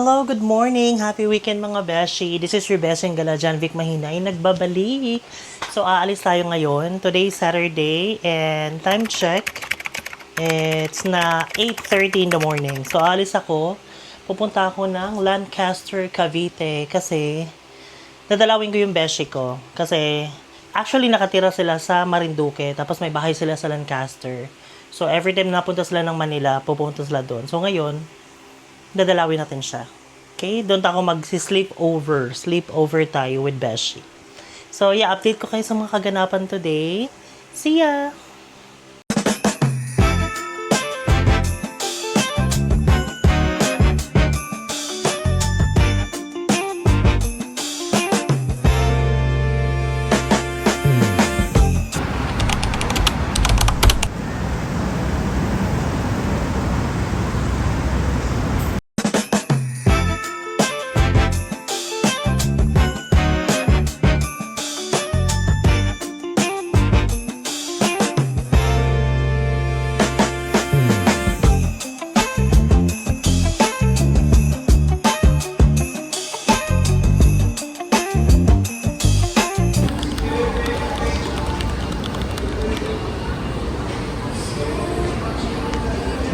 Hello, good morning. Happy weekend mga beshi. This is your Beshing Galajan Vic Mahinay nagbabalik. So aalis tayo ngayon. Today is Saturday and time check. It's na 8:30 in the morning. So aalis ako. Pupunta ako ng Lancaster, Cavite kasi dadalawin ko yung beshi ko. Kasi actually nakatira sila sa Marinduque tapos may bahay sila sa Lancaster. So every time napunta sila ng Manila, pupunta sila doon. So ngayon, dadalawin natin siya. Okay? Doon ako mag-sleep over. Sleep over tayo with Beshi. So, yeah, update ko kayo sa mga kaganapan today. See ya!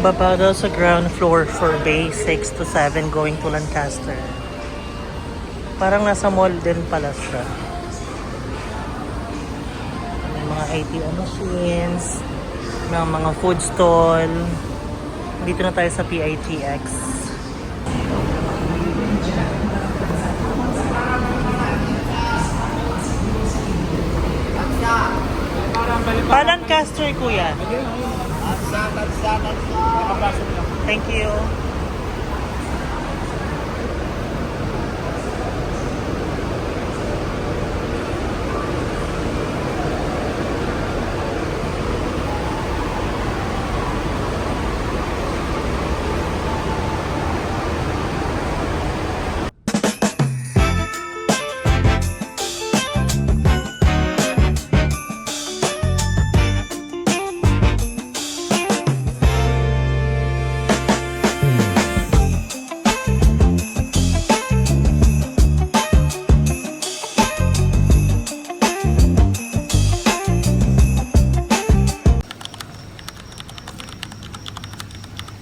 Baba daw sa ground floor for Bay 6 to 7 going to Lancaster. Parang nasa mall din pala siya. May mga ATM machines, may mga food stall. Dito na tayo sa PITX. Lancaster kuya. Thank you.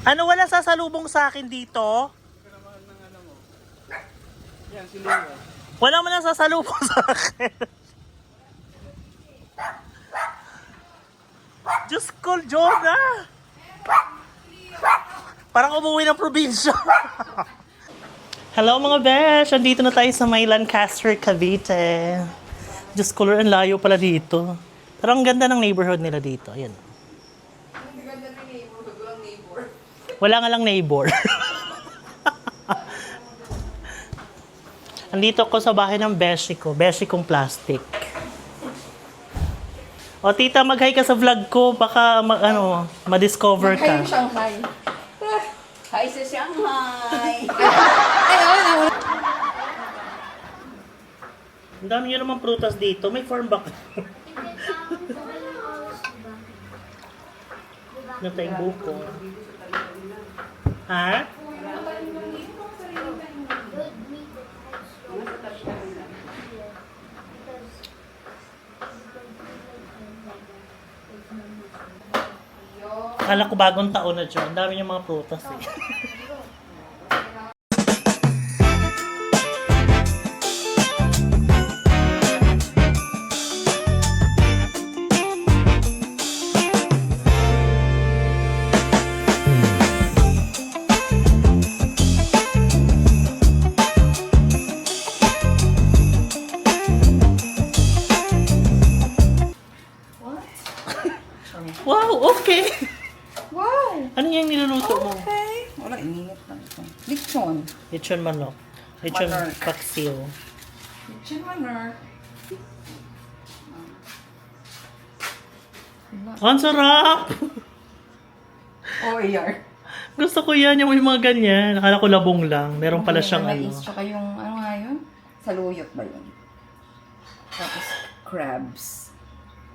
Ano wala sasalubong sa akin dito? Yan, si Leo. Wala man sasalubong sa akin. Diyos ko, Jonah! Parang umuwi ng probinsya. Hello mga besh! Andito na tayo sa may Lancaster, Cavite. Diyos ko, ang layo pala dito. Pero ang ganda ng neighborhood nila dito. Ayan. Wala nga lang neighbor. Andito ko sa bahay ng beshi ko. Beshi kong plastic. O tita, mag-hi ka sa vlog ko. Baka ma-discover ka. Hi, Shanghai. Hi sa Shanghai. Ang dami nyo naman prutas dito. May farm ba? Na tayong buko. Ha? Akala ko bagong taon na dyan. Ang dami niyang mga prutas eh. Wow, okay. Wow. Ano yung niluluto mo? Okay. Wala, iningat lang ito. Lechon. Lechon manok. Lechon Manok. paksiw. Lechon manok. Ang sarap! Oh, AR. Gusto ko yan, yung may mga ganyan. Akala ko labong lang. Meron pala siyang ano. Mais, tsaka yung, ano nga yun? Saluyot ba yun? Tapos, crabs.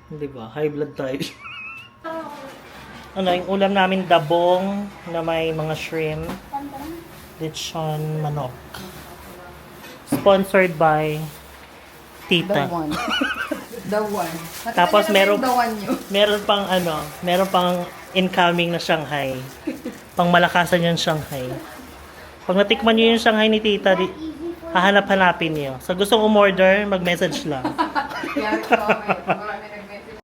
Hindi ba? High blood tayo. Ano, yung ulam namin dabong na may mga shrimp. Lechon manok. Sponsored by The Tita. one. The one. Tapos Nakita niyo na ba yung the one nyo? meron pang incoming na Shanghai. Pang malakasan yung Shanghai. Pag natikman niyo yung Shanghai ni Tita, hahanap-hanapin niyo. So gustong umorder, mag-message lang. Kaya comment. Marami nag-message.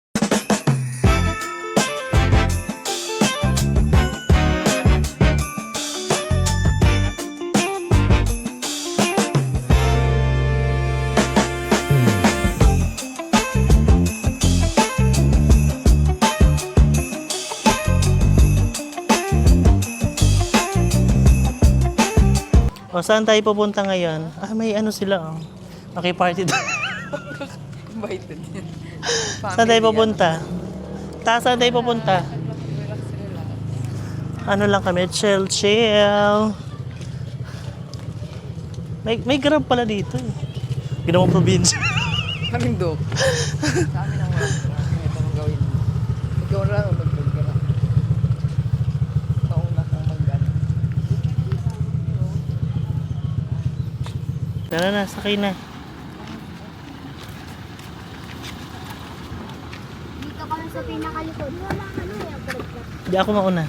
O, saan tayo pupunta ngayon? Ah, may ano sila, oh. Maki-party tayo. Invited yan. Saan tayo pupunta? Saan tayo pupunta? Ano lang kami? Chill. May Grab pala dito, eh. Ginawang probinsya. Kamindok. Sa amin ang wala. Ito ang gawin. Ikaw na lang, mag-vlog ka na. Mauna kang mag-ano. Tara na, sakay na. Dito kami sa pinakalikod. Wala ka na yung break. Di ako mauna.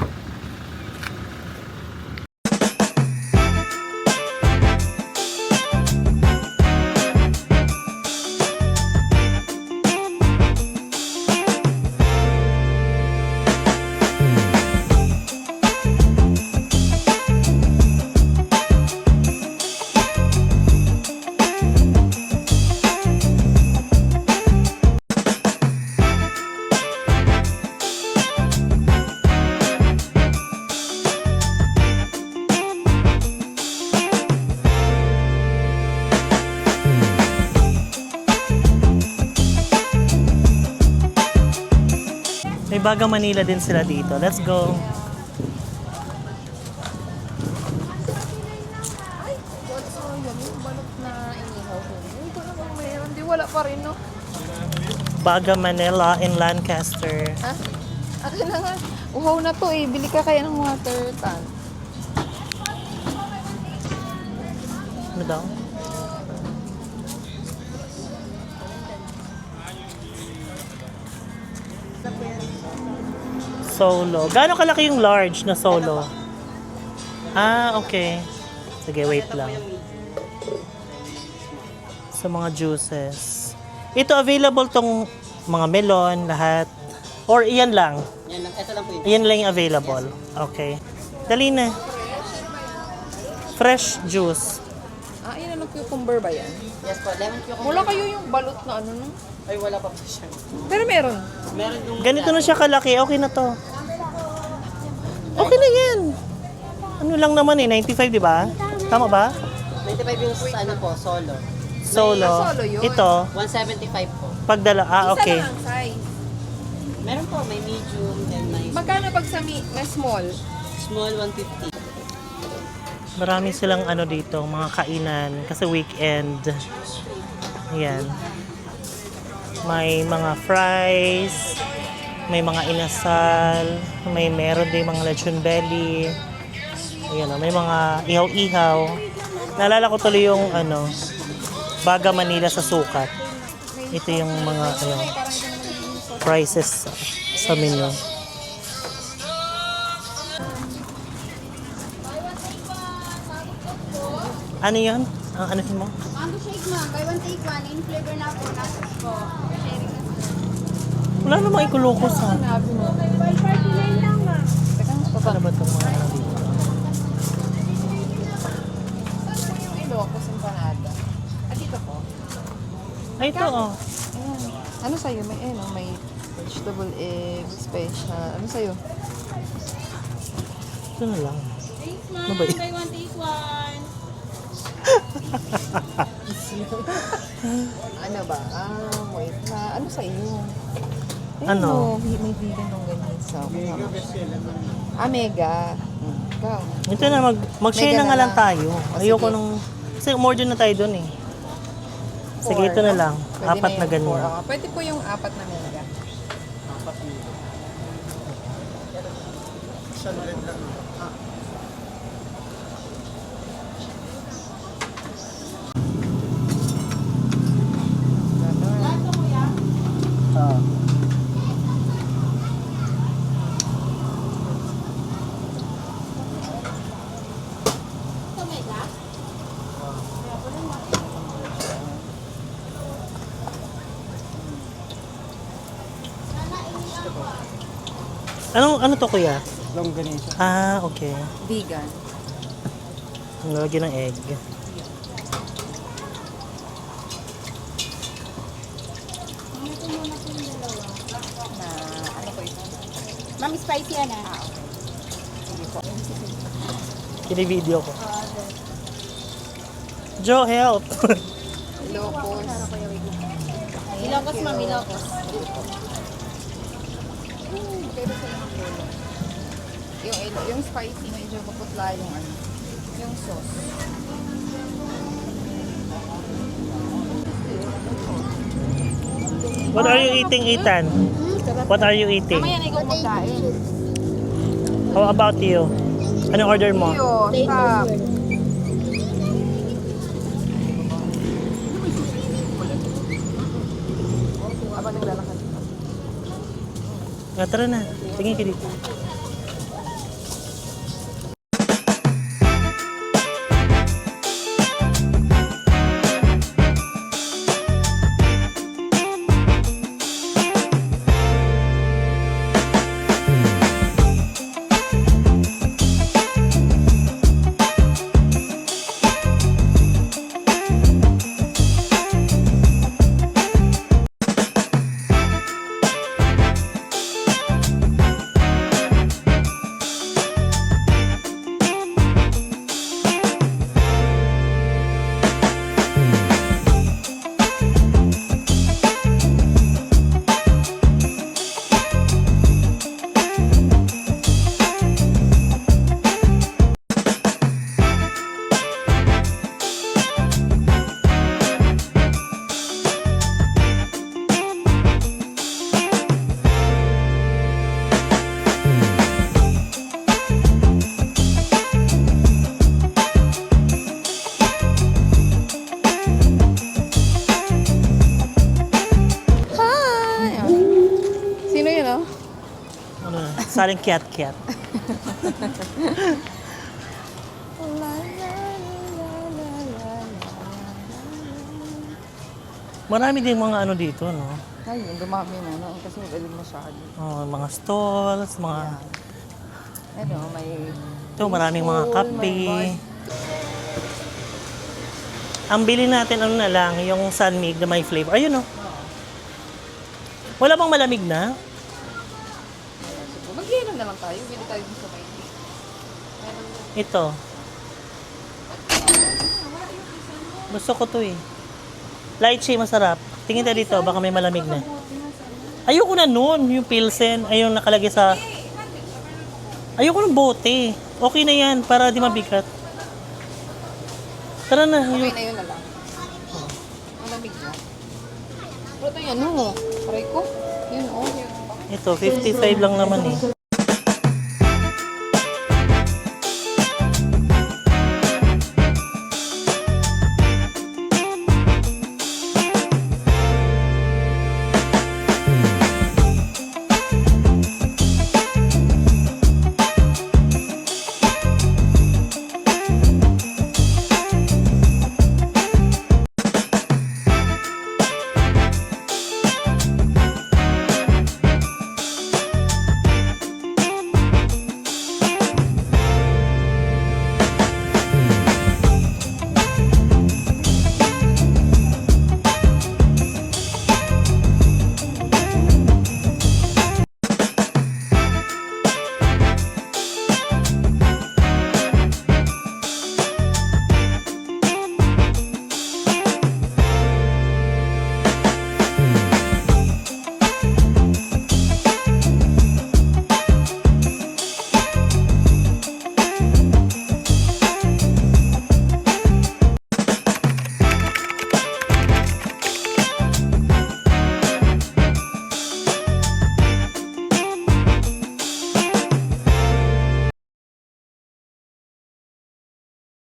May Baga Manila din sila dito. Let's go. What's all yan? Yung balot na inihaw ko. Ito naman mayroon. Di wala pa rin, no? Baga Manila in Lancaster. Ha? Akin na nga. Uhaw na to eh. Bili ka kaya ng water tank. Ano daw? Solo. Gaano kalaki yung large na solo? Ah, okay. Sige, wait lang. Sa mga juices. Ito available tong mga melon, lahat. Or iyan lang? Yan lang, ito lang po yun. Iyan lang yung available. Okay. Dali na. Fresh juice. Ah, yun ano, cucumber ba yan? Yes po, lemon cucumber. Wala kayo yung balot na ano, no? Ay, wala pa po siya. Pero meron. Meron yung... Ganito na siya kalaki. Okay na to. Okay na yan. Ano lang naman eh, 95, di ba? Tama ba? 95 yung ano po, solo. Solo. solo yun. Ito, 175 po. pagdala. Ah, okay. Isa lang ang size. Meron po, may medium, then may Magkano pag sa may small? small 150. Marami silang ano dito, mga kainan. Kasi weekend. Ayan. May mga fries. May mga inasal. Meron din mga lechon belly. Ayan, may mga ihaw-ihaw. Naalala ko tuloy yung ano, Baga Manila sa sukat. Ito yung mga ano, prices sa menu. Ano yun? Ang ano mo? Mango shake ma'am. Buy one take one. In flavor na po. Natas po. Sharing na po. Wala namang ikulukos ha. Sinabi mo. 12.49 lang ma'am. Teka, Ano ba itong mga ano dito? yung Ilocos empanada. Ah, dito po. Ay, ito oh. Ayan. Ano sa'yo? May may vegetable egg, special. Ano sa'yo? Ito na lang. Thanks Ano ma'am. ba yun? Buy one take one. Ano ba? Ah, wait na. Ano sa'yo? Ano? May vegan ng ganyan sa mega. Ikaw. Ito na, mag-share Mega na nga na lang lang. tayo. Ah, Ayoko sige. nung... Kasi umorder na tayo dun eh. Sige, Four, ito na no? lang. Pwede Apat na yung four. ganyan. Ah, pwede po yung apat na mega. Ano to kuya? Longganisa. Ah, okay. Vegan. Nalagyan ng egg. Na, ano po ito? Ma'am, spicy yan ah. Kini-video ko. Joe, help! Ilocos. Ilocos, ma'am, Ilocos. Yung spicy, medyo maputla yung ano. Yung sauce. What are you eating, Ethan? What are you eating? Mamaya na ikaw magkain. How about you? Anong order mo? Yo, stop. Abang naglalakad. Ah, tara na. Tingin ka dito. Sino yun, oh? Ano na? Saling cat-cat. Marami din mga ano dito, no? Ay, yung dumami na, no? Kasi magaling masyado. Oh, mga stalls, mga... Ano, may... Ito, maraming mga School, kape. may Ang bili natin, ano na lang, yung Sunmig na may flavor. Ayun, no? Wala bang malamig na? Mag-inom na lang tayo. Bili tayo sa may... Ito. Gusto ko to eh. Lychee, masarap. Tingin tayo dito, baka may malamig na. Ayoko na nun, yung Pilsen. Ayun, nakalagay sa... Ayoko ng bote. Okay na yan, para di mabigat. Tara na. Okay na yun na lang. Malamig na. Pero ito yung ano, aray ko. Yun, oh. Ito, 55 lang naman eh.